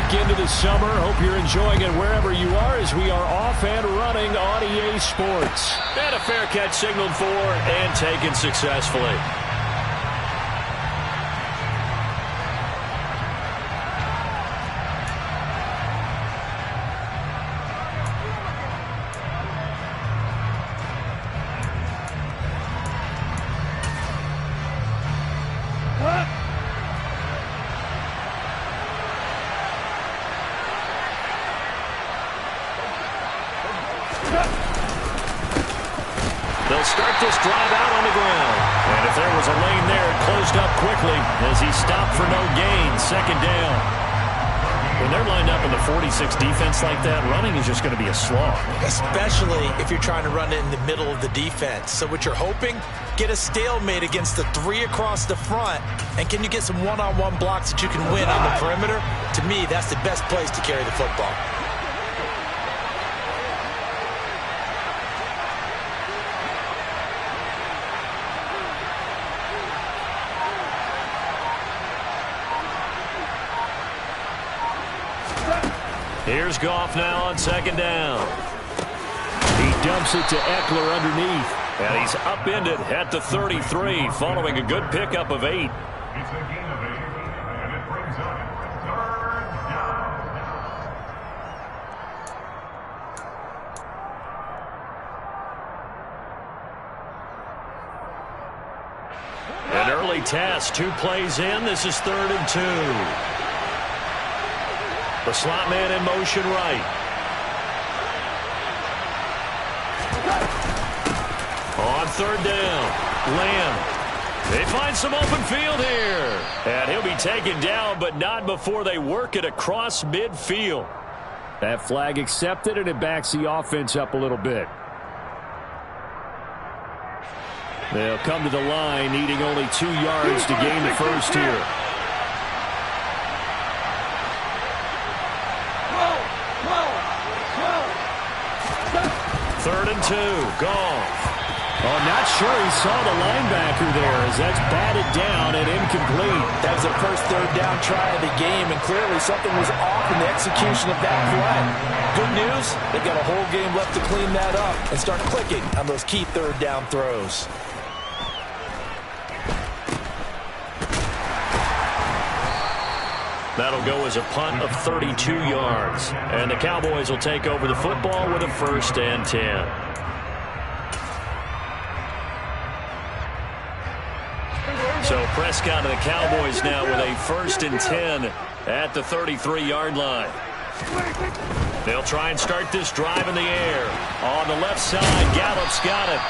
week into the summer. Hope you're enjoying it wherever you are as we are off and running on EA Sports. And a fair catch signaled for and taken successfully. They'll start this drive out on the ground. And if there was a lane there, it closed up quickly as he stopped for no gain. Second down. When they're lined up in the 46 defense like that, running is just going to be a slog. Especially if you're trying to run it in the middle of the defense. So what you're hoping, get a stalemate against the three across the front. And can you get some one-on-one blocks that you can win on the perimeter? To me, that's the best place to carry the football. Here's Goff now on second down. He dumps it to Eckler underneath. And he's upended at the 33 following a good pickup of 8. It's a gain of 8, and it brings up third down. An early test, 2 plays in. This is 3rd and 2. The slot man in motion right. On 3rd down, Lamb. They find some open field here. And he'll be taken down, but not before they work it across midfield. That flag accepted, and it backs the offense up a little bit. They'll come to the line, needing only 2 yards to gain the first here. Third and 2, Goff. Oh, not sure he saw the linebacker there as that's batted down and incomplete. That was the first 3rd down try of the game, and clearly something was off in the execution of that play. Good news, they've got a whole game left to clean that up and start clicking on those key 3rd down throws. That'll go as a punt of 32 yards. And the Cowboys will take over the football with a 1st and 10. So Prescott and the Cowboys now with a 1st and 10 at the 33-yard line. They'll try and start this drive in the air. On the left side, Gallup's got it.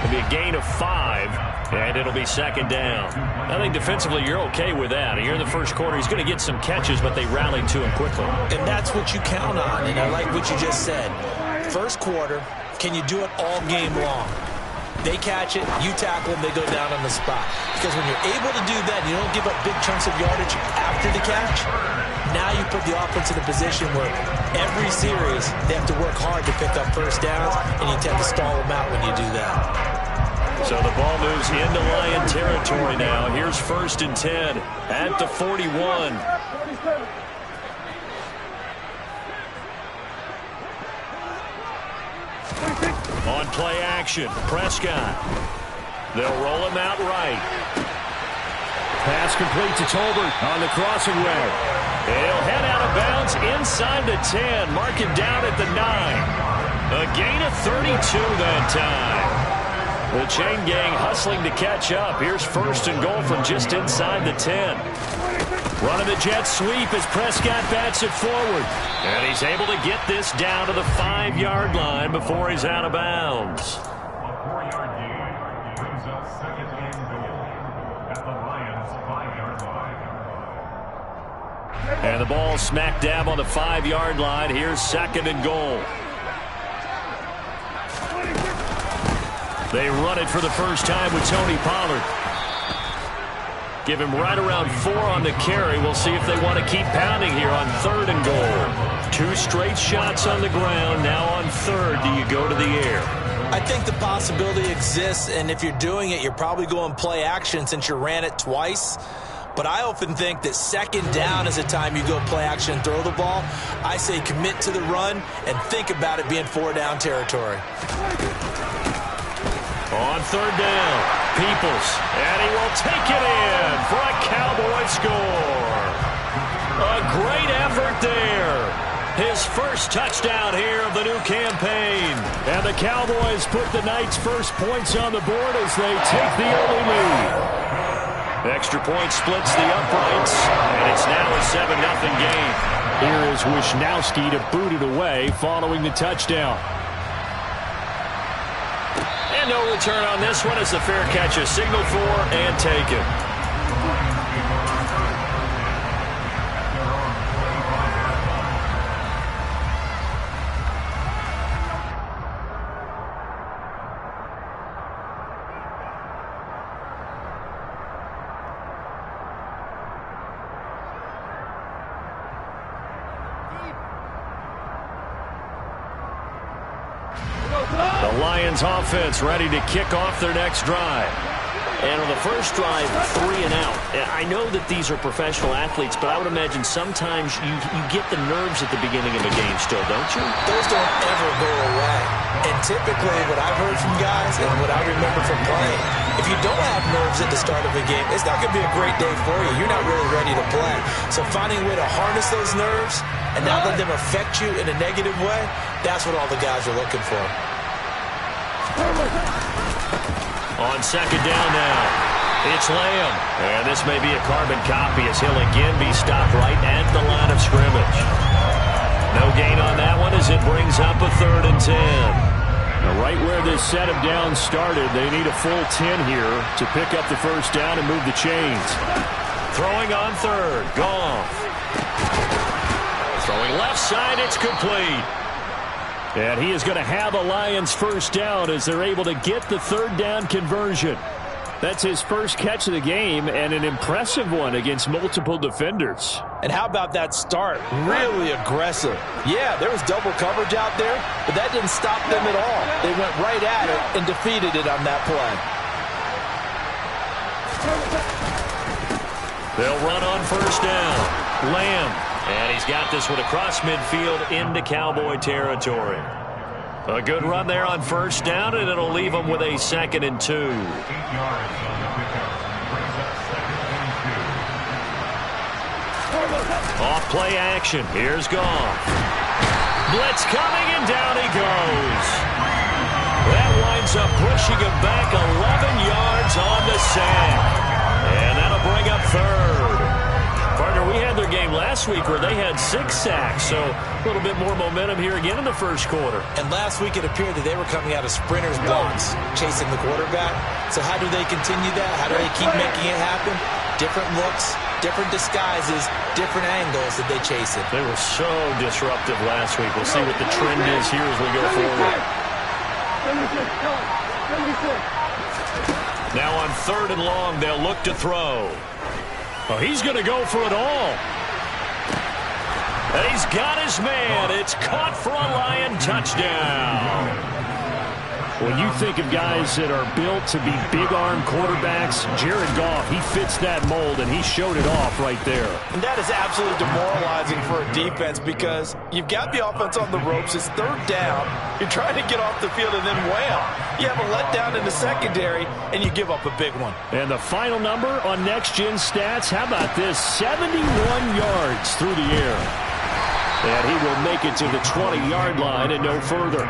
It'll be a gain of 5, and it'll be 2nd down. I think defensively you're okay with that. Here in the first quarter, he's going to get some catches, but they rallied to him quickly. And that's what you count on, and I like what you just said. First quarter, can you do it all game long? They catch it, you tackle them, they go down on the spot. Because when you're able to do that, you don't give up big chunks of yardage after the catch. Now you put the offense in a position where every series they have to work hard to pick up 1st downs, and you tend to stall them out when you do that. So the ball moves into Lion territory now. Here's 1st and 10 at the 41. On play action, Prescott. They'll roll him out right. Pass complete to Tolbert on the crossing route. He'll head out of bounds inside the 10. Mark him down at the 9. A gain of 32 that time. The chain gang hustling to catch up. Here's 1st and goal from just inside the 10. Running the jet sweep as Prescott bats it forward. And he's able to get this down to the 5-yard line before he's out of bounds. A 4-yard gain brings up 2nd and goal at the Lions' 5-yard line. And the ball smack dab on the 5-yard line. Here's 2nd and goal. They run it for the first time with Tony Pollard. Give him right around 4 on the carry. We'll see if they want to keep pounding here on 3rd and goal. 2 straight shots on the ground. Now on 3rd, do you go to the air? I think the possibility exists, and if you're doing it, you're probably going play action since you ran it twice. But I often think that second down is a time you go play action and throw the ball. I say commit to the run and think about it being 4-down territory. On third down, Peoples, and he will take it in for a Cowboy score. A great effort there. His first touchdown here of the new campaign. And the Cowboys put the Knights' first points on the board as they take the early lead. Extra point splits the uprights, and it's now a 7-0 game. Here is Wisnowski to boot it away following the touchdown. And no return on this one as the fair catch is signaled for and taken. The Lions offense ready to kick off their next drive. And on the first drive, 3 and out. I know that these are professional athletes, but I would imagine sometimes you get the nerves at the beginning of a game still, don't you? Those don't ever go away. And typically what I've heard from guys and what I remember from playing, if you don't have nerves at the start of a game, it's not going to be a great day for you. You're not really ready to play. So finding a way to harness those nerves and not let them affect you in a negative way, that's what all the guys are looking for. On second down now, it's Lamb. And this may be a carbon copy as he'll again be stopped right at the line of scrimmage. No gain on that one as it brings up a 3rd and 10. Now right where this set of downs started, they need a full 10 here to pick up the first down and move the chains. Throwing on third, Goff. Throwing left side, it's complete. And he is going to have a Lions first down as they're able to get the 3rd down conversion. That's his first catch of the game and an impressive one against multiple defenders. And how about that start? Really aggressive. Yeah, there was double coverage out there, but that didn't stop them at all. They went right at it and defeated it on that play. They'll run on first down. Lamb. And he's got this one across midfield into Cowboy territory. A good run there on first down, and it'll leave him with a 2nd and 2. 8 yards on the pickup. Brings up 2nd and 2. Off play action. Here's Goff. Blitz coming, and down he goes. That winds up pushing him back 11 yards on the sack. And that'll bring up 3rd. Partner, we had their game last week where they had 6 sacks, so a little bit more momentum here again in the first quarter. And last week it appeared that they were coming out of sprinters blocks, chasing the quarterback. So how do they continue that? How do they keep making it happen? Different looks, different disguises, different angles that they chase it. They were so disruptive last week. We'll see what the trend is here as we go forward. Now on 3rd and long, they'll look to throw. Oh, he's going to go for it all. And he's got his man. It's caught for a Lion touchdown. When you think of guys that are built to be big-arm quarterbacks, Jared Goff, he fits that mold, and he showed it off right there. And that is absolutely demoralizing for a defense because you've got the offense on the ropes. It's 3rd down. You're trying to get off the field and then wham. You have a letdown in the secondary, and you give up a big one. And the final number on Next Gen Stats, how about this? 71 yards through the air. And he will make it to the 20-yard line and no further.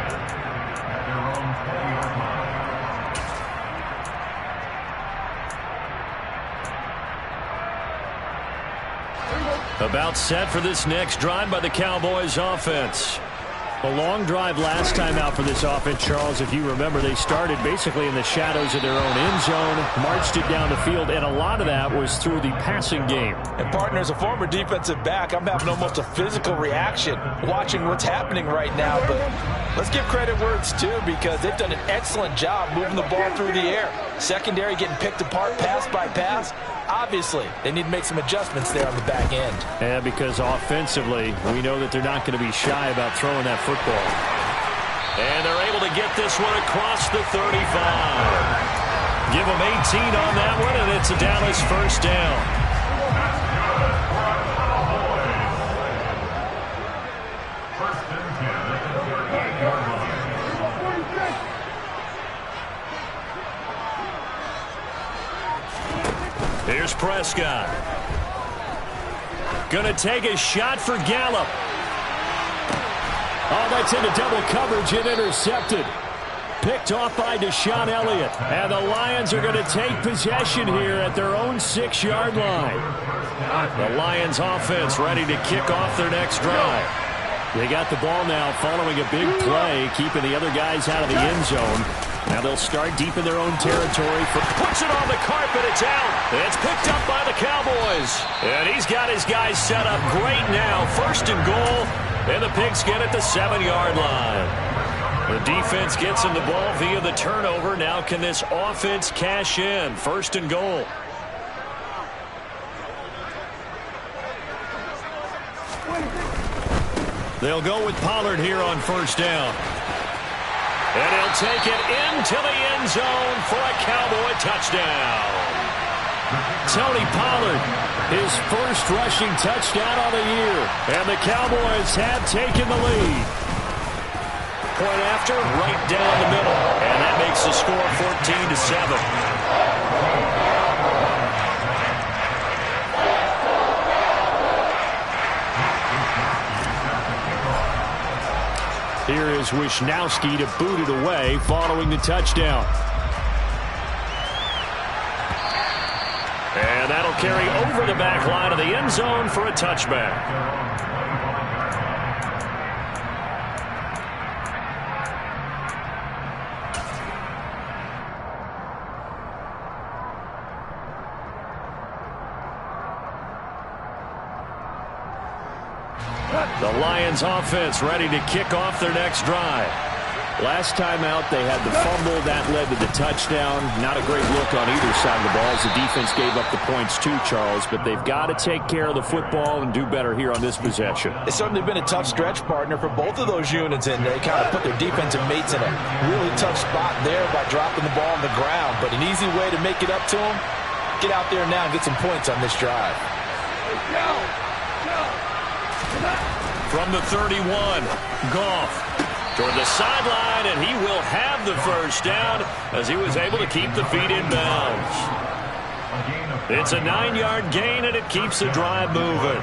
About set for this next drive by the Cowboys offense. A long drive last time out for this offense, Charles. If you remember, they started basically in the shadows of their own end zone, marched it down the field, and a lot of that was through the passing game. And partner, as a former defensive back, I'm having almost a physical reaction watching what's happening right now. But let's give credit where it's due because they've done an excellent job moving the ball through the air. Secondary getting picked apart pass by pass. Obviously, they need to make some adjustments there on the back end. Yeah, because offensively, we know that they're not going to be shy about throwing that football. And they're able to get this one across the 35. Give them 18 on that one, and it's a Dallas first down. Here's Prescott. Going to take a shot for Gallup. Oh, that's into double coverage and intercepted. Picked off by Deshaun Elliott. And the Lions are going to take possession here at their own 6-yard line. The Lions offense ready to kick off their next drive. They got the ball now following a big play, keeping the other guys out of the end zone. Now they'll start deep in their own territory. Puts it on the carpet. It's out. It's picked up by the Cowboys. And he's got his guys set up great now. 1st and goal. And the Pigskin at the 7-yard line. The defense gets him the ball via the turnover. Now can this offense cash in? 1st and goal. They'll go with Pollard here on 1st down. And he'll take it into the end zone for a Cowboy touchdown. Tony Pollard, his first rushing touchdown of the year. And the Cowboys have taken the lead. Point after, right down the middle. And that makes the score 14-7. Here is Wisnowski to boot it away following the touchdown. And that'll carry over the back line of the end zone for a touchback. The Lions offense ready to kick off their next drive. Last time out, they had the fumble. That led to the touchdown. Not a great look on either side of the ball as the defense gave up the points too, Charles. But they've got to take care of the football and do better here on this possession. It's certainly been a tough stretch, partner, for both of those units, and they kind of put their defensive mates in a really tough spot there by dropping the ball on the ground. But an easy way to make it up to them, get out there now and get some points on this drive. From the 31, Goff toward the sideline, and he will have the 1st down as he was able to keep the feet in bounds. It's a 9-yard gain, and it keeps the drive moving.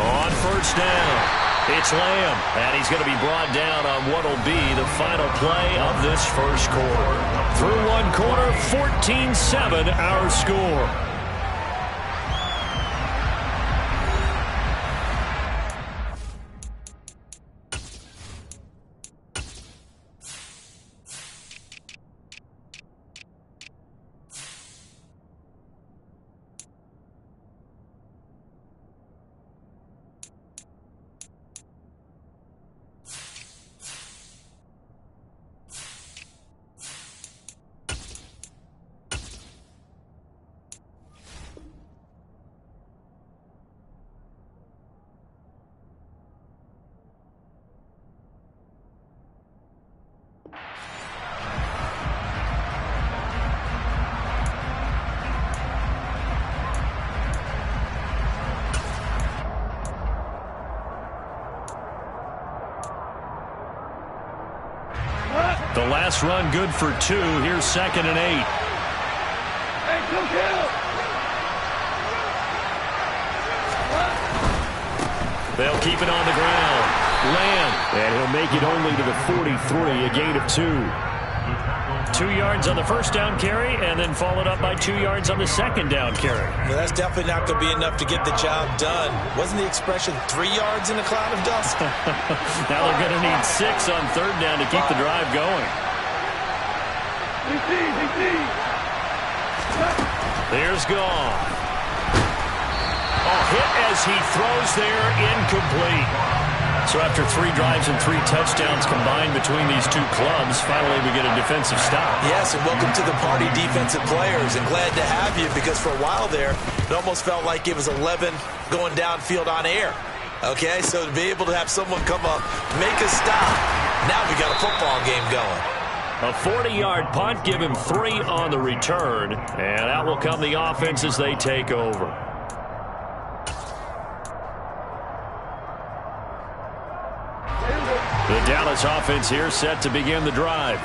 On 1st down, it's Lamb, and he's going to be brought down on what will be the final play of this 1st quarter. Through 1 quarter, 14-7 our score. The last run good for 2. Here's 2nd and 8. They'll keep it on the ground. Lamb. And he'll make it only to the 43, a gain of 2. 2 yards on the 1st down carry, and then followed up by 2 yards on the 2nd down carry. Well, that's definitely not going to be enough to get the job done. Wasn't the expression 3 yards in a cloud of dust? Now they're going to need 6 on 3rd down to keep the drive going. There's Goff. Hit as he throws there, incomplete. So after 3 drives and 3 touchdowns combined between these two clubs, finally we get a defensive stop. Yes, and welcome to the party, defensive players, and glad to have you, because for a while there, it almost felt like it was 11 going downfield on air. Okay, so to be able to have someone come up, make a stop, now we got a football game going. A 40-yard punt, give him 3 on the return, and out will come the offense as they take over. The Dallas offense here set to begin the drive.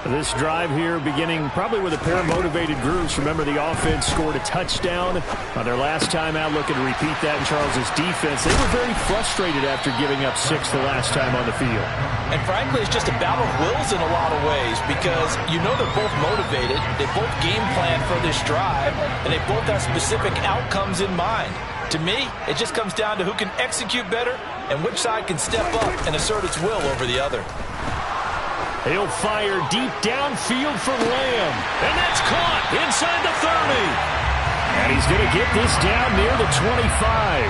This drive here beginning probably with a pair of motivated groups. Remember, the offense scored a touchdown on their last time out, looking to repeat that in Charles' defense. They were very frustrated after giving up 6 the last time on the field. And frankly, it's just a battle of wills in a lot of ways because you know they're both motivated. They both game plan for this drive, and they both have specific outcomes in mind. To me, it just comes down to who can execute better and which side can step up and assert its will over the other. He'll fire deep downfield for Lamb. And that's caught inside the 30. And he's going to get this down near the 25.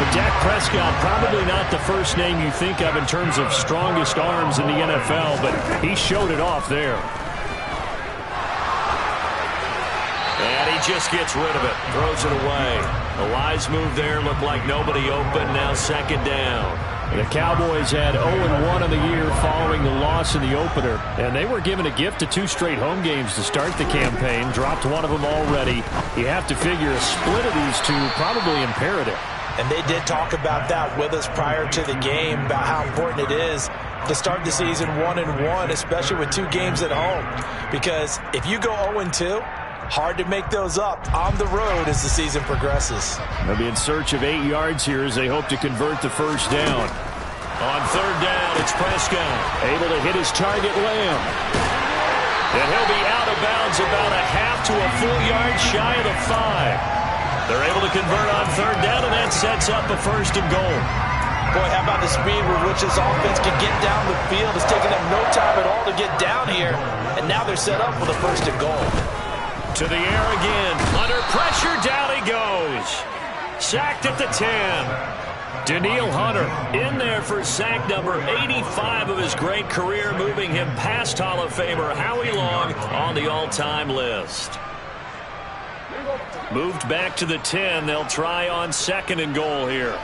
But Dak Prescott, probably not the first name you think of in terms of strongest arms in the NFL, but he showed it off there. And he just gets rid of it, throws it away. The wise move there, looked like nobody open, now second down. The Cowboys had 0-1 in the year following the loss in the opener, and they were given a gift of 2 straight home games to start the campaign. Dropped one of them already. You have to figure a split of these two probably imperative. And they did talk about that with us prior to the game, about how important it is to start the season 1-1, especially with 2 games at home. Because if you go 0-2, hard to make those up on the road as the season progresses. They'll be in search of 8 yards here as they hope to convert the first down. On third down, it's Prescott. Able to hit his target, Lamb. And he'll be out of bounds about a half to a full yard shy of the 5. They're able to convert on third down, and that sets up a first and goal. Boy, how about the speed with which this offense can get down the field? It's taken them no time at all to get down here, and now they're set up with a first and goal. To the air again. Under pressure, down he goes. Sacked at the 10. Danielle Hunter in there for sack number 85 of his great career, moving him past Hall of Famer Howie Long on the all-time list. Moved back to the 10. They'll try on second and goal here.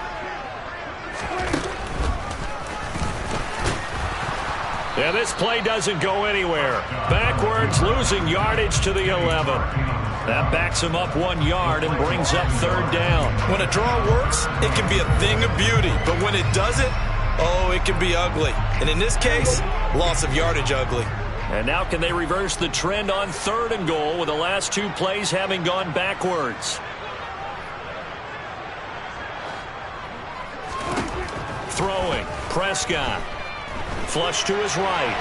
Yeah, this play doesn't go anywhere. Backwards, losing yardage to the 11. That backs him up 1 yard and brings up third down. When a draw works, it can be a thing of beauty. But when it doesn't, oh, it can be ugly. And in this case, loss of yardage ugly. And now can they reverse the trend on third and goal with the last 2 plays having gone backwards? Throwing, Prescott. Flush to his right.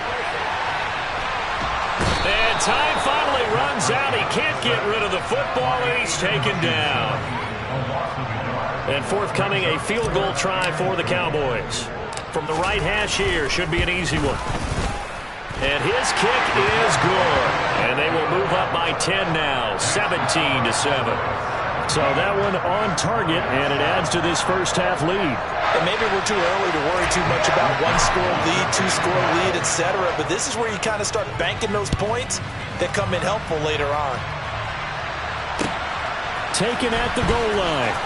And time finally runs out. He can't get rid of the football, and he's taken down. And forthcoming, a field goal try for the Cowboys. From the right hash here, should be an easy one. And his kick is good. And they will move up by 10 now, 17-7. So that one on target, and it adds to this first half lead. And maybe we're too early to worry too much about 1-score lead, 2-score lead, etc. But this is where you kind of start banking those points that come in helpful later on. Taken at the goal line.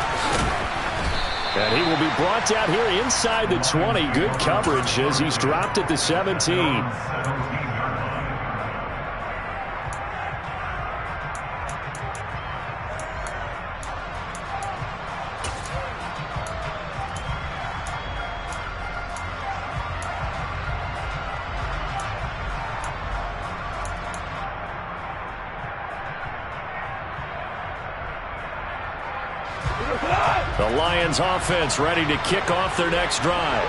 And he will be brought down here inside the 20. Good coverage as he's dropped at the 17. The Lions offense ready to kick off their next drive.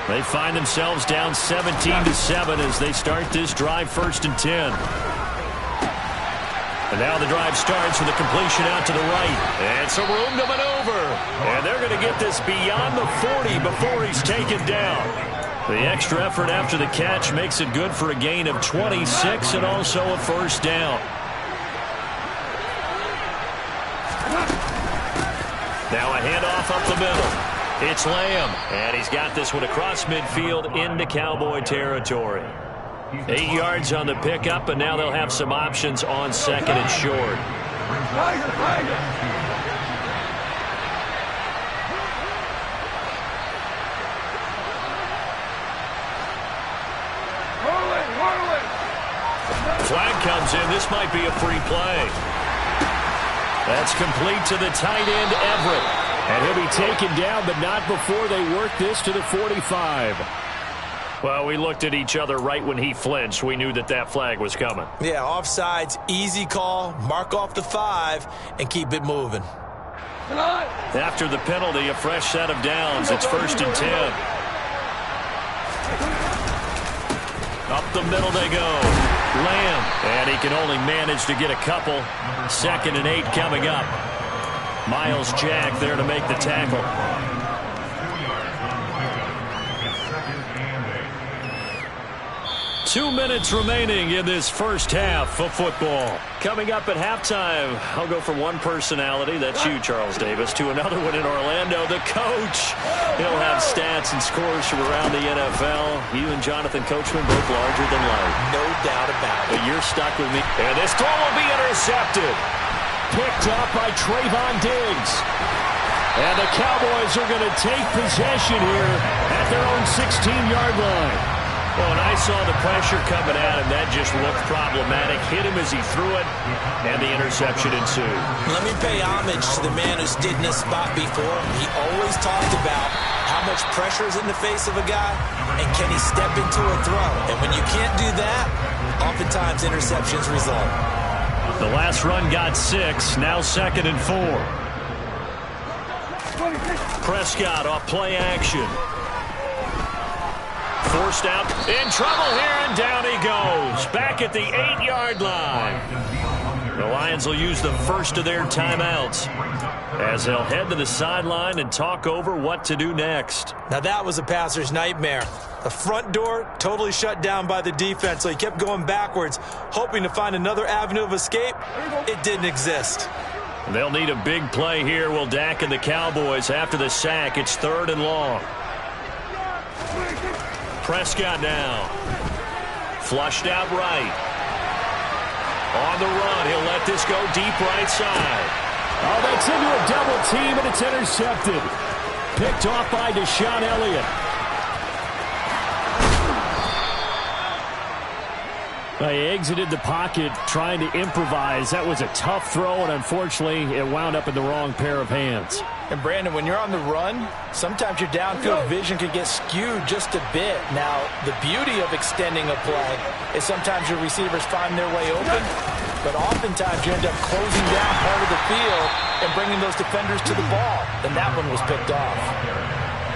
They find themselves down 17-7 as they start this drive, first and 10. And now the drive starts with a completion out to the right. And some room to maneuver. And they're going to get this beyond the 40 before he's taken down. The extra effort after the catch makes it good for a gain of 26 and also a first down. Now a handoff up the middle. It's Lamb, and he's got this one across midfield into Cowboy territory. 8 yards on the pickup, and now they'll have some options on second and short. Flag comes in. This might be a free play. That's complete to the tight end, Everett. And he'll be taken down, but not before they work this to the 45. Well, we looked at each other right when he flinched. We knew that that flag was coming. Yeah, offsides, easy call, mark off the 5, and keep it moving. After the penalty, a fresh set of downs. It's 1st and 10. Up the middle they go. Lamb. And he can only manage to get a couple. 2nd and 8 coming up. Miles Jack there to make the tackle. 2 minutes remaining in this first half of football. Coming up at halftime, I'll go from one personality, that's you, Charles Davis, to another one in Orlando, the coach. He'll have stats and scores from around the NFL. You and Jonathan Coachman both larger than life. No doubt about it. But you're stuck with me. And this throw will be intercepted. Picked up by Trayvon Diggs. And the Cowboys are going to take possession here at their own 16-yard line. Well, when I saw the pressure coming at him, that just looked problematic. Hit him as he threw it, and the interception ensued. Let me pay homage to the man who stood in this spot before. He always talked about how much pressure is in the face of a guy, and can he step into a throw. And when you can't do that, oftentimes interceptions result. The last run got 6, now 2nd and 4. Prescott off play action. Forced out, in trouble here, and down he goes. Back at the 8-yard line. The Lions will use the first of their timeouts as they'll head to the sideline and talk over what to do next. Now that was a passer's nightmare. The front door totally shut down by the defense, so he kept going backwards, hoping to find another avenue of escape. It didn't exist. They'll need a big play here, will Dak and the Cowboys. After the sack, it's 3rd and long. Prescott now. Flushed out right. On the run, he'll let this go deep right side. Oh, that's into a double team, and it's intercepted. Picked off by Deshaun Elliott. He exited the pocket trying to improvise. That was a tough throw, and unfortunately, it wound up in the wrong pair of hands. And, Brandon, when you're on the run, sometimes your downfield vision can get skewed just a bit. Now, the beauty of extending a play is sometimes your receivers find their way open, but oftentimes you end up closing down part of the field and bringing those defenders to the ball. And that one was picked off.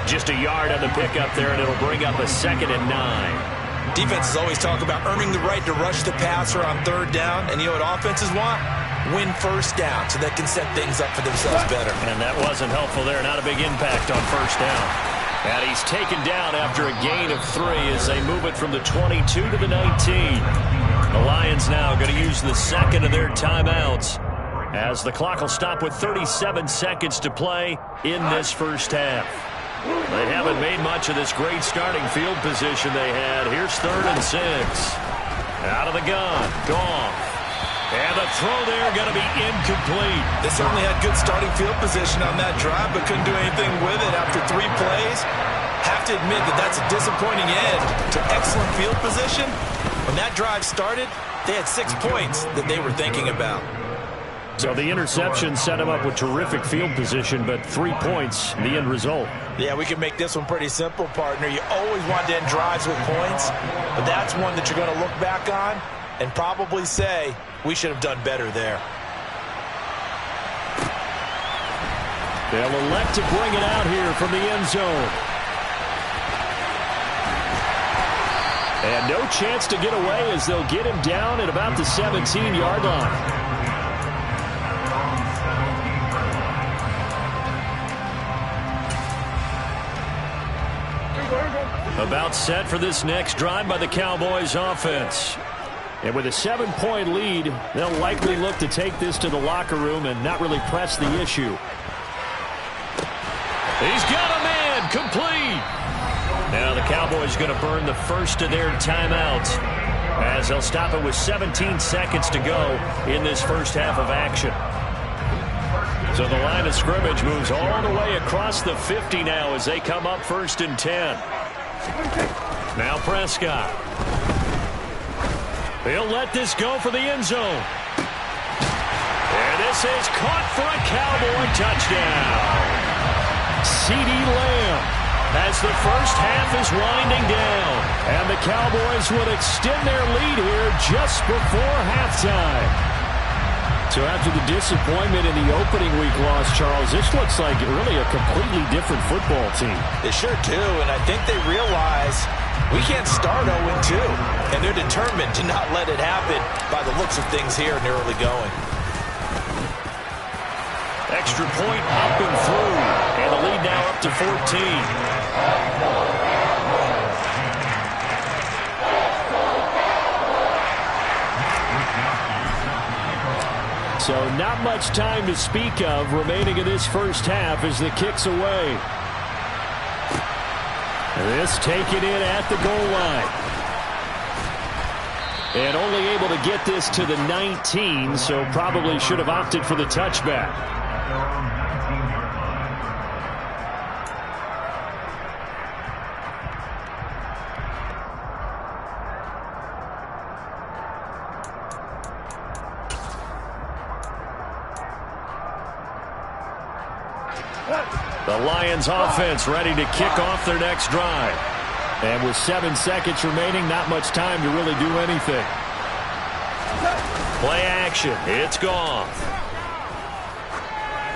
Just a yard on the pickup there, and it'll bring up a 2nd and 9. Defenses always talk about earning the right to rush the passer on 3rd down. And you know what offenses want? Win 1st down so they can set things up for themselves better. And that wasn't helpful there. Not a big impact on 1st down. And he's taken down after a gain of 3 as they move it from the 22 to the 19. The Lions now going to use the 2nd of their timeouts as the clock will stop with 37 seconds to play in this first half. They haven't made much of this great starting field position they had. Here's 3rd and 6. Out of the gun. Goff. And the throw there going to be incomplete. They certainly had good starting field position on that drive, but couldn't do anything with it after 3 plays. Have to admit that that's a disappointing end to excellent field position. When that drive started, they had 6 points that they were thinking about. So the interception set him up with terrific field position, but 3 points, the end result. Yeah, we can make this one pretty simple, partner. You always want to end drives with points, but that's one that you're going to look back on and probably say, we should have done better there. They'll elect to bring it out here from the end zone. And no chance to get away as they'll get him down at about the 17-yard line. About set for this next drive by the Cowboys offense. And with a 7-point lead, they'll likely look to take this to the locker room and not really press the issue. He's got a man, complete. Now the Cowboys going to burn the first of their timeouts as they'll stop it with 17 seconds to go in this first half of action. So the line of scrimmage moves all the way across the 50 now as they come up 1st and 10. Now Prescott. He'll let this go for the end zone. And this is caught for a Cowboy touchdown. CeeDee Lamb as the first half is winding down. And the Cowboys will extend their lead here just before halftime. So after the disappointment in the opening week loss, Charles, this looks like really a completely different football team. They sure do, and I think they realize we can't start 0-2, and they're determined to not let it happen by the looks of things here in the early going. Extra point up and through, and the lead now up to 14. So not much time to speak of remaining in this first half as the kick's away. This taken in at the goal line. And only able to get this to the 19, so probably should have opted for the touchback. The Lions offense ready to kick off their next drive. And with 7 seconds remaining, not much time to really do anything. Play action. It's gone.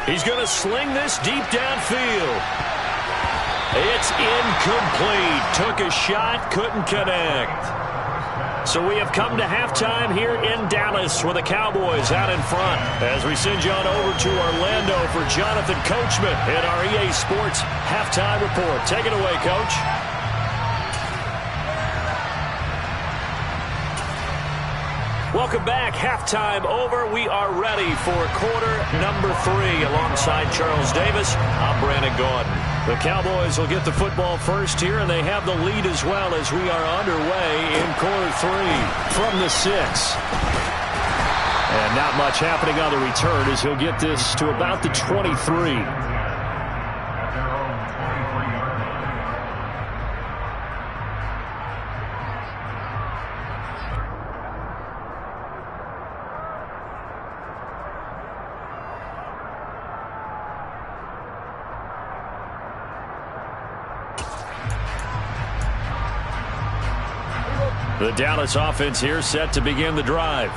He's going to sling this deep downfield. It's incomplete. Took a shot, couldn't connect. So we have come to halftime here in Dallas with the Cowboys out in front. As we send you on over to Orlando for Jonathan Coachman in our EA Sports Halftime Report. Take it away, Coach. Welcome back. Halftime over. We are ready for quarter number 3. Alongside Charles Davis, I'm Brandon Gordon. The Cowboys will get the football first here, and they have the lead as well as we are underway in quarter 3 from the 6. And not much happening on the return as he'll get this to about the 23. The Dallas offense here set to begin the drive.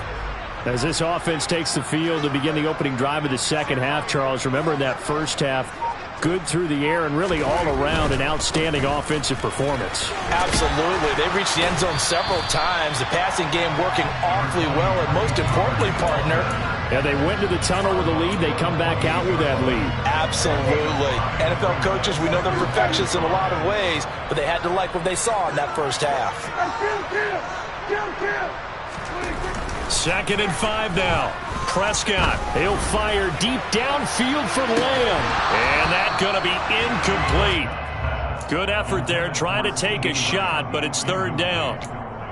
As this offense takes the field to begin the opening drive of the second half, Charles, remember in that first half, good through the air and really all around an outstanding offensive performance. Absolutely. They've reached the end zone several times. The passing game working awfully well, and most importantly, partner, yeah, they went to the tunnel with a lead. They come back out with that lead. Absolutely. NFL coaches, we know they're perfectionists in a lot of ways, but they had to like what they saw in that first half. 2nd and 5 now. Prescott. He'll fire deep downfield for Lamb. And that's going to be incomplete. Good effort there trying to take a shot, but it's 3rd down.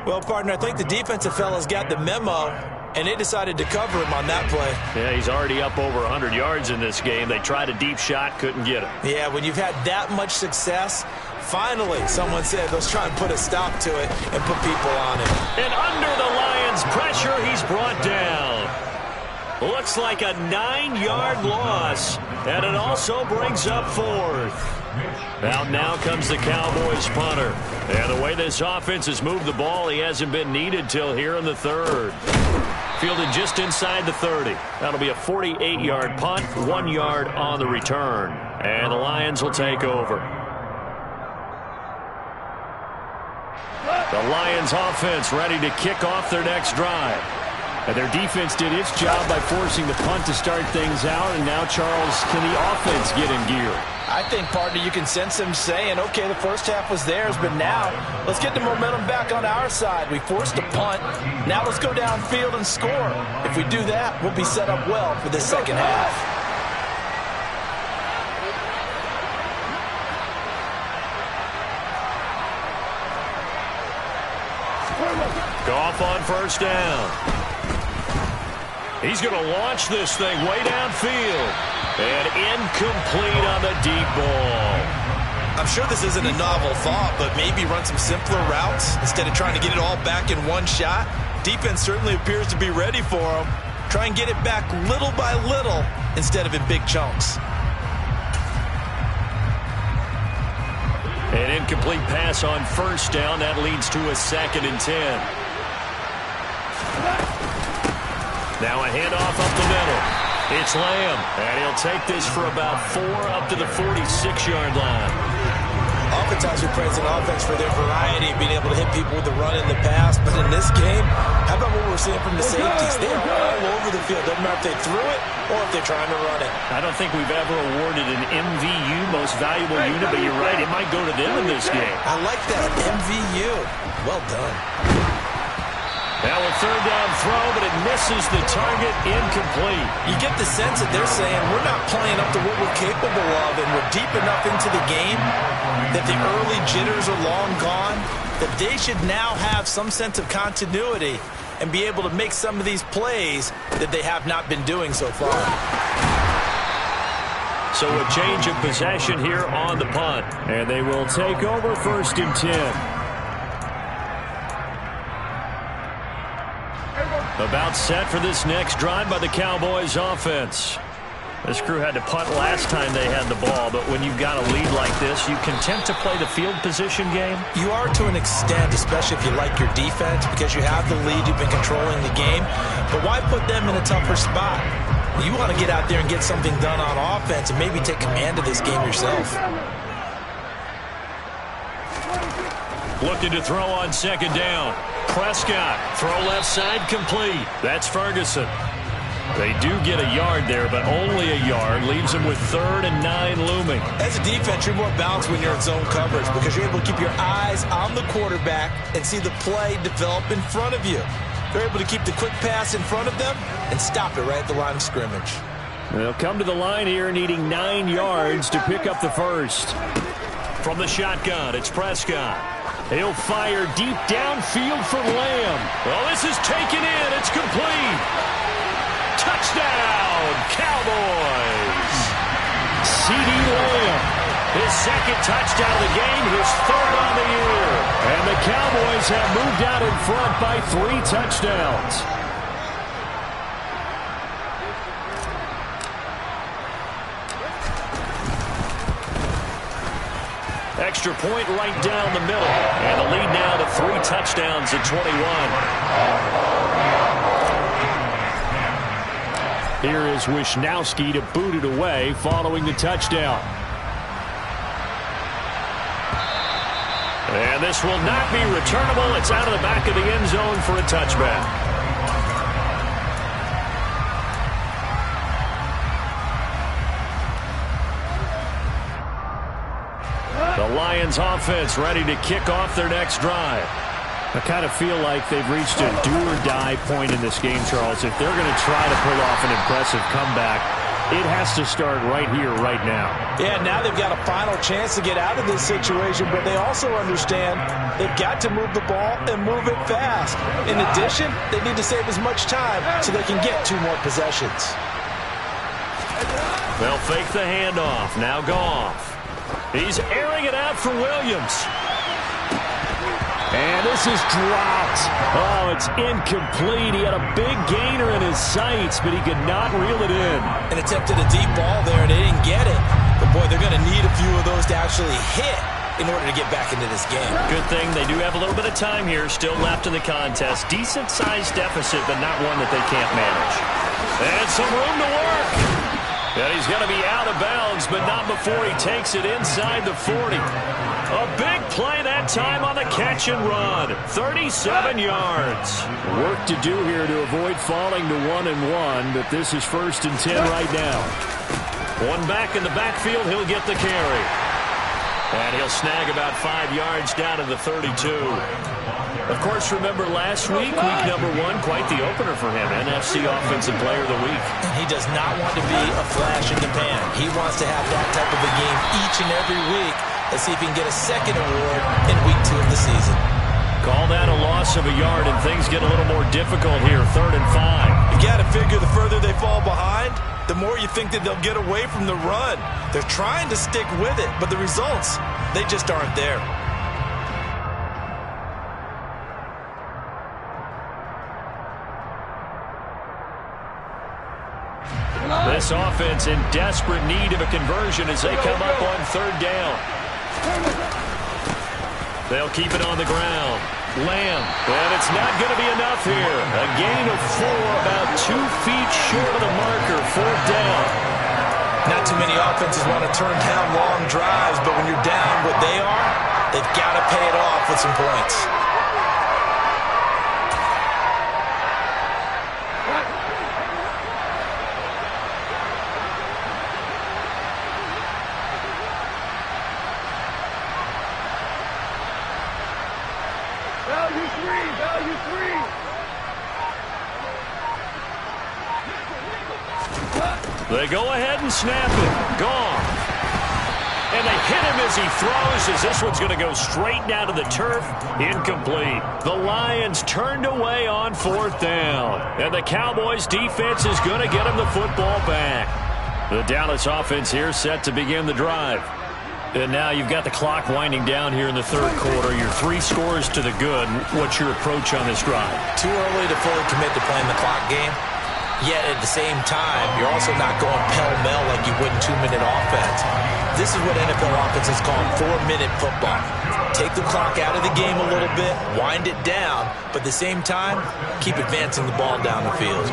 Well, partner, I think the defensive fellas got the memo, and they decided to cover him on that play. Yeah, he's already up over 100 yards in this game. They tried a deep shot, couldn't get him. Yeah, when you've had that much success, finally someone said, let's try and put a stop to it and put people on it. And under the Lions' pressure, he's brought down. Looks like a 9-yard loss, and it also brings up 4th. Now comes the Cowboys punter. And the way this offense has moved the ball, he hasn't been needed till here in the 3rd. Fielded just inside the 30. That'll be a 48-yard punt, 1 yard on the return. And the Lions will take over. The Lions offense ready to kick off their next drive. And their defense did its job by forcing the punt to start things out. And now, Charles, can the offense get in gear? I think, partner, you can sense them saying, okay, the first half was theirs, but now let's get the momentum back on our side. We forced a punt. Now let's go downfield and score. If we do that, we'll be set up well for the second half. Goff on 1st down. He's going to launch this thing way downfield. And incomplete on the deep ball. I'm sure this isn't a novel thought, but maybe run some simpler routes instead of trying to get it all back in one shot. Defense certainly appears to be ready for him. Try and get it back little by little instead of in big chunks. An incomplete pass on first down. That leads to a 2nd and 10. Now a handoff up the middle. It's Lamb, and he'll take this for about 4 up to the 46-yard line. Oftentimes we praise an offense for their variety, being able to hit people with the run in the pass. But in this game, how about what we're seeing from the safeties? They are all over the field. Doesn't matter if they threw it or if they're trying to run it. I don't think we've ever awarded an MVU, most valuable unit, but you're right, it might go to them in this game. I like that, MVU. Well done. Now a 3rd down throw, but it misses the target, incomplete. You get the sense that they're saying we're not playing up to what we're capable of, and we're deep enough into the game that the early jitters are long gone, that they should now have some sense of continuity and be able to make some of these plays that they have not been doing so far. So a change of possession here on the punt. And they will take over 1st and 10. About set for this next drive by the Cowboys offense. This crew had to punt last time they had the ball, but when you've got a lead like this, you content to play the field position game? You are to an extent, especially if you like your defense, because you have the lead, you've been controlling the game. But why put them in a tougher spot? You want to get out there and get something done on offense and maybe take command of this game yourself. Looking to throw on 2nd down. Prescott, throw left side, complete. That's Ferguson. They do get a yard there, but only a yard. Leaves them with 3rd and 9 looming. As a defense, you're more balanced when you're in zone coverage because you're able to keep your eyes on the quarterback and see the play develop in front of you. They're able to keep the quick pass in front of them and stop it right at the line of scrimmage. They'll come to the line here needing 9 yards to pick up the first. From the shotgun, it's Prescott. He'll fire deep downfield for Lamb. Well, this is taken in. It's complete. Touchdown, Cowboys. CeeDee Lamb. His 2nd touchdown of the game, his 3rd on the year. And the Cowboys have moved out in front by 3 touchdowns. Extra point right down the middle. And the lead now to 3 touchdowns at 21. Here is Wisnowski to boot it away following the touchdown. And this will not be returnable. It's out of the back of the end zone for a touchback. The Lions offense ready to kick off their next drive. I kind of feel like they've reached a do-or-die point in this game, Charles. If they're going to try to pull off an impressive comeback, it has to start right here, right now. Yeah, now they've got a final chance to get out of this situation, but they also understand they've got to move the ball and move it fast. In addition, they need to save as much time so they can get 2 more possessions. They'll fake the handoff. Now Goff. He's airing it out for Williams. And this is dropped. Oh, it's incomplete. He had a big gainer in his sights, but he could not reel it in. And attempted a deep ball there, and they didn't get it. But, boy, they're going to need a few of those to actually hit in order to get back into this game. Good thing they do have a little bit of time here still left in the contest. Decent-sized deficit, but not one that they can't manage. And some room to work. And he's going to be out of bounds, but not before he takes it inside the 40. A big play that time on the catch and run. 37 yards. Work to do here to avoid falling to 1-1, but this is 1st and 10 right now. One back in the backfield, he'll get the carry. And he'll snag about 5 yards down to the 32. Of course, remember last week number 1, quite the opener for him, NFC Offensive Player of the Week. He does not want to be a flash in the pan. He wants to have that type of a game each and every week. Let's see if he can get a second award in week 2 of the season. Call that a loss of a yard, and things get a little more difficult here, 3rd and 5. You got to figure the further they fall behind, the more you think that they'll get away from the run. They're trying to stick with it, but the results, they just aren't there. This offense in desperate need of a conversion as they come up on 3rd down. They'll keep it on the ground. Lamb. And it's not going to be enough here. A gain of 4, about 2 feet short of the marker. 4th down. Not too many offenses want to turn down long drives, but when you're down what they are, they've got to pay it off with some points. They go ahead and snap it. Gone. And they hit him as he throws, as this one's going to go straight down to the turf. Incomplete. The Lions turned away on 4th down. And the Cowboys defense is going to get him the football back. The Dallas offense here set to begin the drive. And now you've got the clock winding down here in the 3rd quarter. Your 3 scores to the good. What's your approach on this drive? Too early to fully commit to playing the clock game. Yet at the same time, you're also not going pell-mell like you would in 2-minute offense. This is what NFL offenses call 4-minute football. Take the clock out of the game a little bit, wind it down, but at the same time, keep advancing the ball down the field.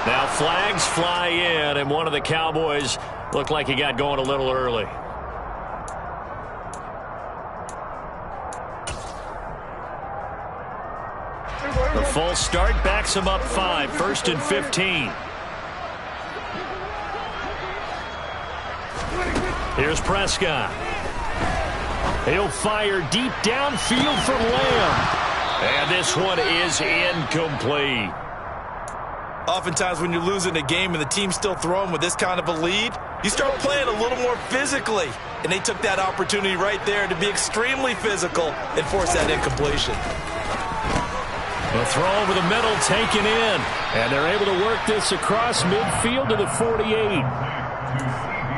Now flags fly in, and one of the Cowboys looked like he got going a little early. The full start backs him up 5, 1st and 15. Here's Prescott. He'll fire deep downfield from Lamb. And this one is incomplete. Oftentimes when you're losing a game and the team's still throwing with this kind of a lead, you start playing a little more physically. And they took that opportunity right there to be extremely physical and force that incompletion. The throw over the middle taken in. And they're able to work this across midfield to the 48.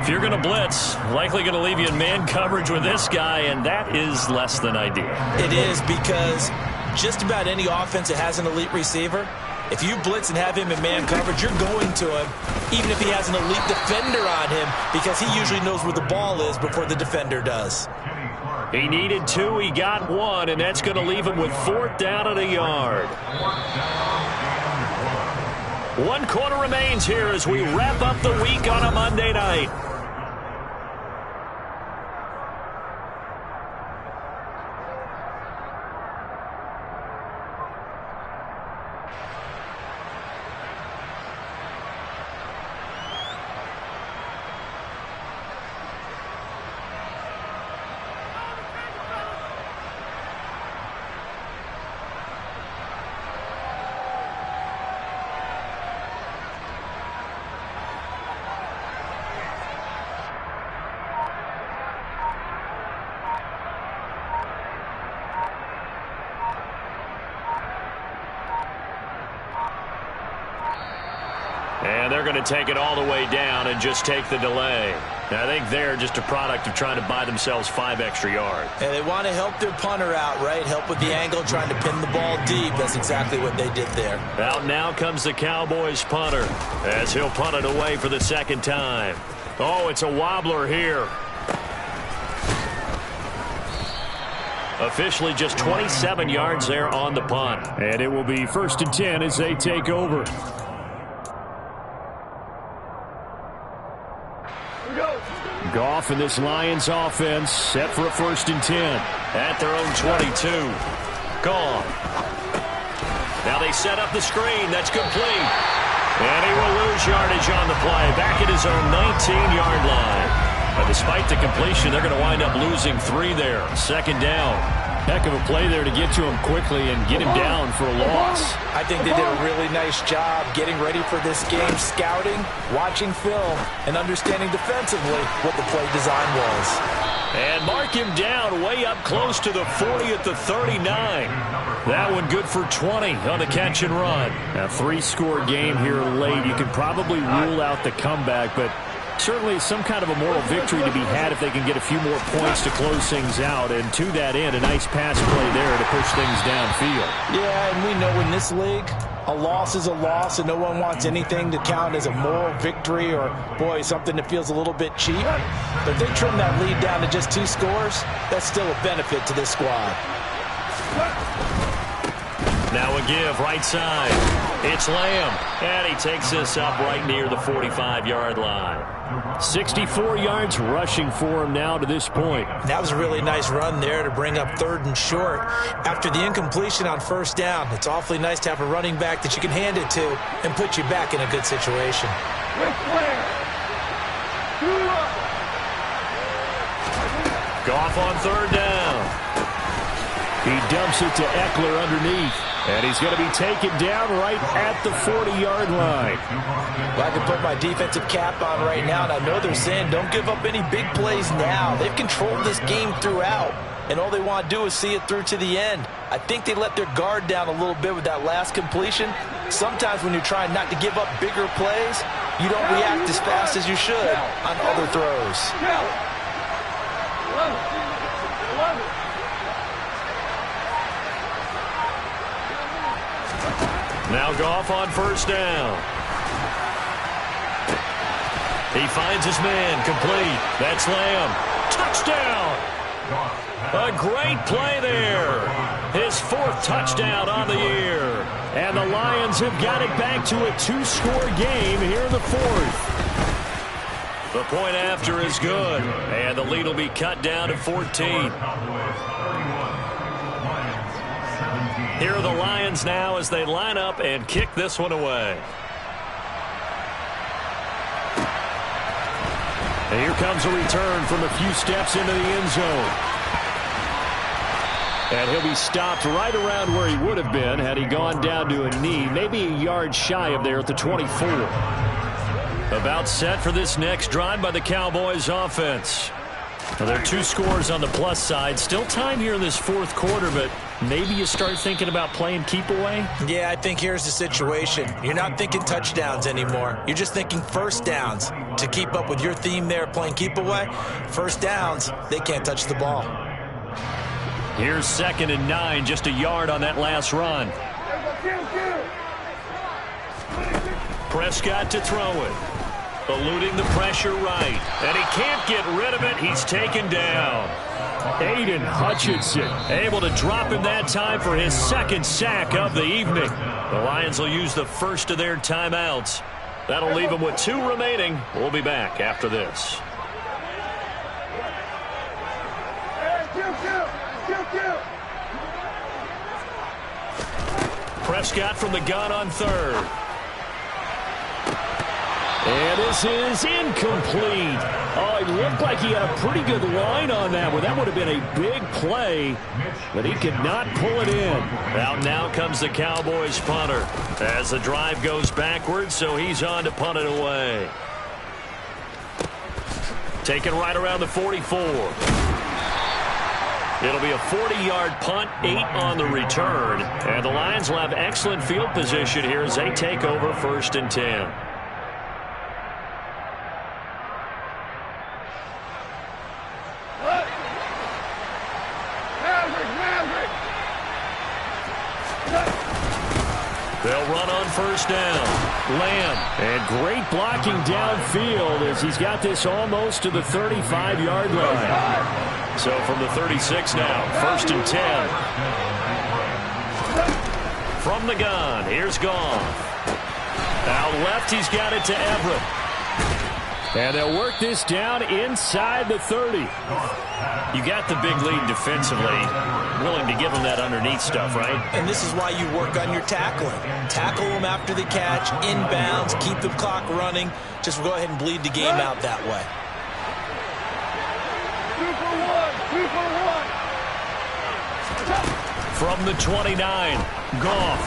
If you're going to blitz, likely going to leave you in man coverage with this guy, and that is less than ideal. It is, because just about any offense that has an elite receiver, if you blitz and have him in man coverage, you're going to him, even if he has an elite defender on him, because he usually knows where the ball is before the defender does. He needed 2, he got 1, and that's going to leave him with 4th down and a yard. 1 quarter remains here as we wrap up the week on a Monday night. And they're going to take it all the way down and just take the delay. I think they're just a product of trying to buy themselves 5 extra yards. And they want to help their punter out, right? Help with the angle, trying to pin the ball deep. That's exactly what they did there. Out now comes the Cowboys punter as he'll punt it away for the 2nd time. Oh, it's a wobbler here. Officially just 27 yards there on the punt. And it will be 1st and 10 as they take over. Goff and this Lions offense set for a 1st and 10. At their own 22. Gone. Now they set up the screen. That's complete. And he will lose yardage on the play. Back at his own 19-yard line. But despite the completion, they're going to wind up losing 3 there. 2nd down. Heck of a play there to get to him quickly and get him down for a loss. I think they did a really nice job getting ready for this game, scouting, watching film, and understanding defensively what the play design was. And mark him down way up close to the 40 at the 39. That one good for 20 on the catch and run. A 3-score game here late. You can probably rule out the comeback, but Certainly some kind of a moral victory to be had if they can get a few more points to close things out. And to that end, a nice pass play there to push things downfield. Yeah, and we know in this league, a loss is a loss, and no one wants anything to count as a moral victory or, boy, something that feels a little bit cheap. But if they trim that lead down to just 2 scores, that's still a benefit to this squad. Now a give, right side. It's Lamb, and he takes this up right near the 45-yard line. 64 yards rushing for him now to this point. That was a really nice run there to bring up 3rd and short. After the incompletion on 1st down, it's awfully nice to have a running back that you can hand it to and put you back in a good situation. Goff on 3rd down. He dumps it to Eckler underneath. And he's going to be taken down right at the 40-yard line. Well, I can put my defensive cap on right now, and I know they're saying don't give up any big plays now. They've controlled this game throughout, and all they want to do is see it through to the end. I think they let their guard down a little bit with that last completion. Sometimes when you're trying not to give up bigger plays, you don't react as fast as you should on other throws. Now Goff on 1st down. He finds his man, complete. That's Lamb. Touchdown! A great play there. His 4th touchdown on the year. And the Lions have got it back to a 2-score game here in the 4th. The point after is good, and the lead will be cut down to 14. Here are the Lions now as they line up and kick this one away. And here comes a return from a few steps into the end zone. And he'll be stopped right around where he would have been had he gone down to a knee, maybe a yard shy of there at the 24. About set for this next drive by the Cowboys offense. Well, there are 2 scores on the plus side. Still time here in this 4th quarter, but maybe you start thinking about playing keep away? Yeah, I think here's the situation. You're not thinking touchdowns anymore. You're just thinking 1st downs. To keep up with your theme there, playing keep away, 1st downs, they can't touch the ball. Here's 2nd and 9, just a yard on that last run. Prescott to throw it. Eluding the pressure right. And he can't get rid of it. He's taken down. Aiden Hutchinson able to drop him that time for his 2nd sack of the evening. The Lions will use the first of their timeouts. That'll leave them with 2 remaining. We'll be back after this. Prescott from the gun on 3rd. And this is incomplete. Oh, it looked like he had a pretty good line on that one. That would have been a big play, but he could not pull it in. Out now comes the Cowboys punter as the drive goes backwards, so he's on to punt it away. Taken right around the 44. It'll be a 40-yard punt, 8 on the return. And the Lions will have excellent field position here as they take over 1st and 10. They'll run on 1st down. Lamb. And great blocking downfield as he's got this almost to the 35-yard line. So from the 36 now, 1st and 10. From the gun, here's Goff. Out left, he's got it to Everett. And they'll work this down inside the 30. You got the big lead defensively. Willing to give them that underneath stuff, right? And this is why you work on your tackling. Tackle them after the catch, inbounds, keep the clock running. Just go ahead and bleed the game out that way. 2 for 1. From the 29, Goff.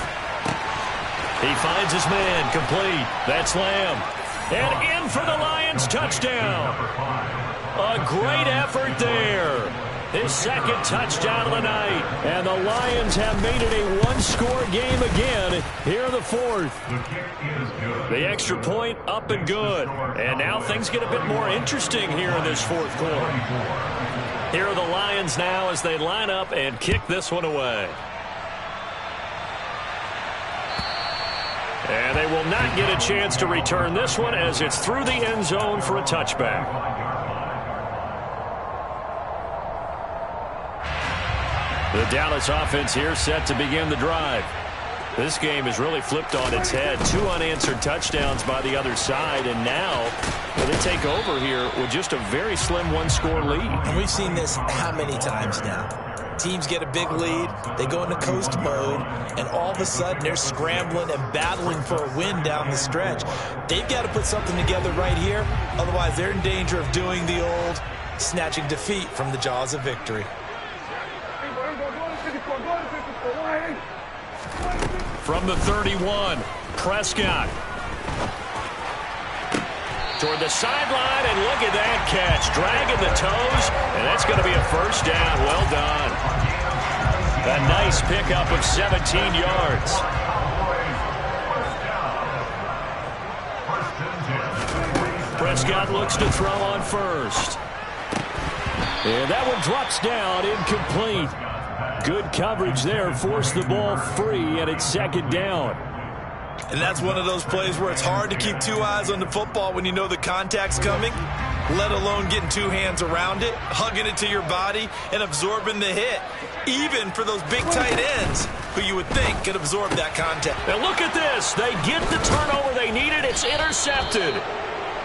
He finds his man, complete. That's Lamb. And in for the Lions touchdown. A great effort there. his second touchdown of the night. And the Lions have made it a one-score game again here in the fourth. The extra point up and good. And now things get a bit more interesting here in this fourth quarter. Here are the Lions now as they line up and kick this one away. And they will not get a chance to return this one as it's through the end zone for a touchback. The Dallas offense here set to begin the drive. This game is really flipped on its head. 2 unanswered touchdowns by the other side, and now they take over here with just a very slim one-score lead. And we've seen this how many times now? Teams get a big lead, they go into coast mode, and all of a sudden they're scrambling and battling for a win down the stretch. They've got to put something together right here, otherwise they're in danger of doing the old snatching defeat from the jaws of victory. From the 31, Prescott. Toward the sideline, and look at that catch. Dragging the toes, and that's going to be a first down. Well done. A nice pickup of 17 yards. Prescott looks to throw on first. And that one drops down, incomplete. Good coverage there, forced the ball free, and it's second down. And that's one of those plays where it's hard to keep 2 eyes on the football when you know the contact's coming, let alone getting 2 hands around it, hugging it to your body, and absorbing the hit, even for those big tight ends who you would think could absorb that contact. Now look at this. They get the turnover they needed. It's intercepted.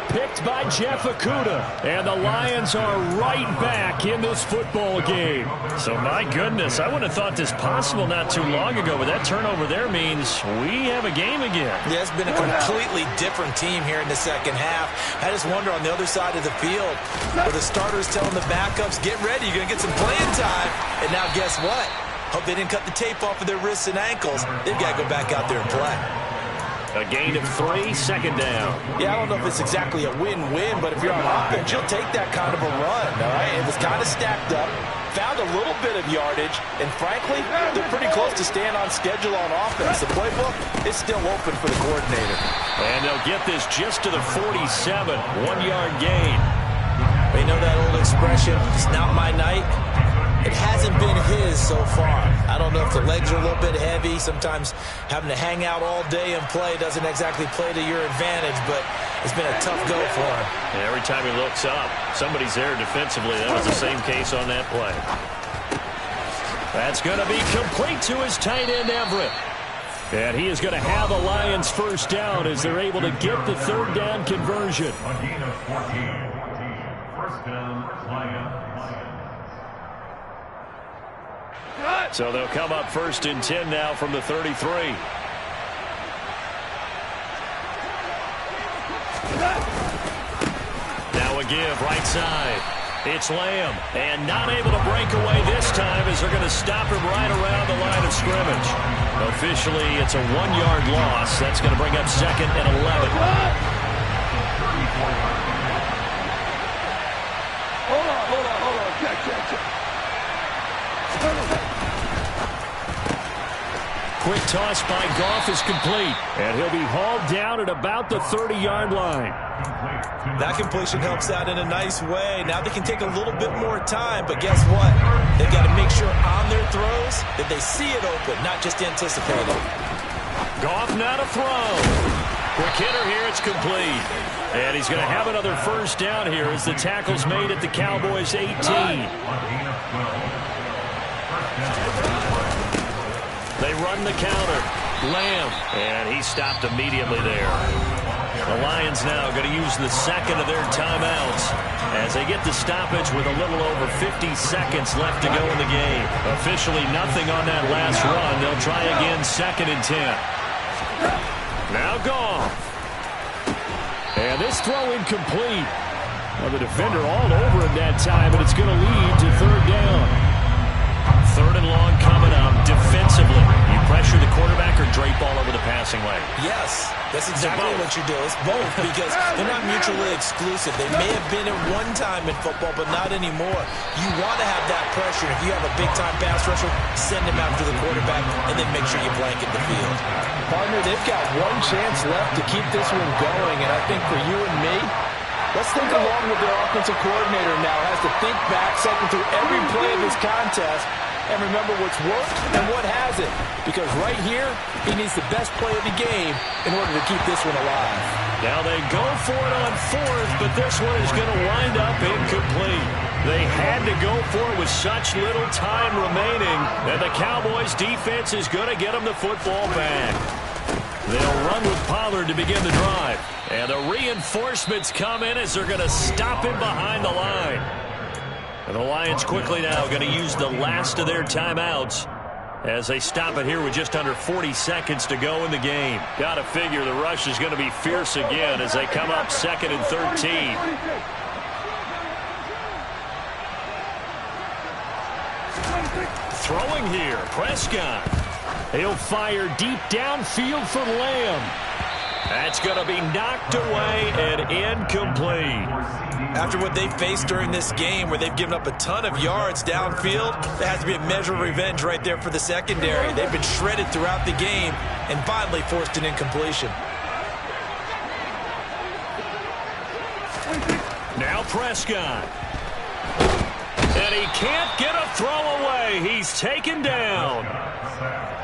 Picked by Jeff Okudah. And the Lions are right back in this football game. So, my goodness, I wouldn't have thought this possible not too long ago, but that turnover there means we have a game again. Yeah, it's been a completely different team here in the second half. I just wonder on the other side of the field, where the starters telling the backups, get ready, you're going to get some playing time. And now guess what? Hope they didn't cut the tape off of their wrists and ankles. They've got to go back out there and play. A gain of 3, second down. Yeah, I don't know if it's exactly a win-win, but if you're on offense, you'll take that kind of a run, all right? It was kind of stacked up, found a little bit of yardage, and frankly, they're pretty close to staying on schedule on offense. The playbook is still open for the coordinator. And they'll get this just to the 47, 1-yard gain. You know that old expression, it's not my night? It hasn't been his so far. I don't know if the legs are a little bit heavy. Sometimes having to hang out all day and play doesn't exactly play to your advantage, but it's been a tough go for him. And every time he looks up, somebody's there defensively. That was the same case on that play. That's going to be complete to his tight end, Everett. And he is going to have a Lions first down as they're able to get the third down conversion. A gain of 14. First down, Lions. So they'll come up first and 10 now from the 33. Now a give, right side. It's Lamb, and not able to break away this time as they're going to stop him right around the line of scrimmage. Officially, it's a 1-yard loss. That's going to bring up second and 11. Hold on. Check. Quick toss by Goff is complete, and he'll be hauled down at about the 30-yard line. That completion helps out in a nice way. Now they can take a little bit more time, but guess what? They've got to make sure on their throws that they see it open, not just anticipate it. Goff now to throw. Quick hitter here, it's complete. And he's going to have another first down here as the tackle's made at the Cowboys' 18. They run the counter. Lamb. And he stopped immediately there. The Lions now going to use the second of their timeouts as they get the stoppage with a little over 50 seconds left to go in the game. Officially nothing on that last run. They'll try again, second and 10. Now Goff. And this throw incomplete. Well, the defender all over him that time, but it's going to lead to third down. Third and long coming up defensively. You pressure the quarterback or drape all over the passing lane? Yes, that's exactly what you do. It's both because they're not mutually exclusive. They may have been at one time in football, but not anymore. You want to have that pressure. If you have a big-time pass rusher, send him after the quarterback, and then make sure you blanket the field. Partner, they've got one chance left to keep this one going, and I think for you and me, let's think along with their offensive coordinator now. Has to think back, cycle through every play of this contest, and remember what's worked and what hasn't. Because right here, he needs the best play of the game in order to keep this one alive. Now they go for it on fourth, but this one is going to wind up incomplete. They had to go for it with such little time remaining, and the Cowboys' defense is going to get them the football back. They'll run with Pollard to begin the drive. And the reinforcements come in as they're going to stop him behind the line. And the Lions quickly now going to use the last of their timeouts as they stop it here with just under 40 seconds to go in the game. Got to figure the rush is going to be fierce again as they come up 2nd and 13. Throwing here, Prescott. He'll fire deep downfield for Lamb. That's going to be knocked away and incomplete. After what they've faced during this game where they've given up a ton of yards downfield, there has to be a measure of revenge right there for the secondary. They've been shredded throughout the game and finally forced an incompletion. Now Prescott. And he can't get a throw away. He's taken down.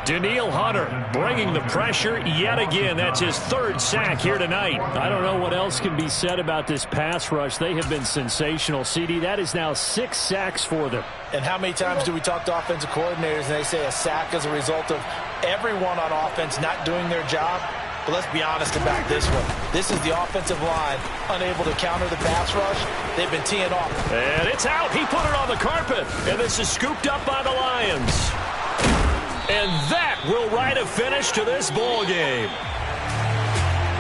Danielle Hunter bringing the pressure yet again. That's his 3rd sack here tonight. I don't know what else can be said about this pass rush. They have been sensational, CD. That is now 6 sacks for them. And how many times do we talk to offensive coordinators and they say a sack is a result of everyone on offense not doing their job? But let's be honest about this one. This is the offensive line unable to counter the pass rush. They've been teeing off. And it's out. He put it on the carpet. And this is scooped up by the Lions. And that will write a finish to this ball game.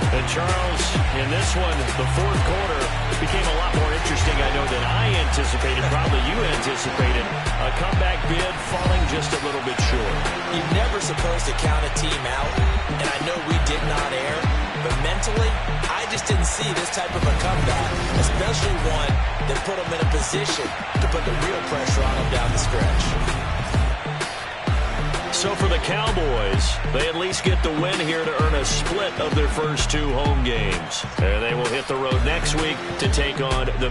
And Charles, in this one, the 4th quarter became a lot more interesting, I know, than I anticipated. Probably you anticipated. A comeback bid falling just a little bit short. You're never supposed to count a team out, and I know we did not err, but mentally, I just didn't see this type of a comeback, especially one that put them in a position to put the real pressure on them down the stretch. So for the Cowboys, they at least get the win here to earn a split of their first 2 home games. And they will hit the road next week to take on the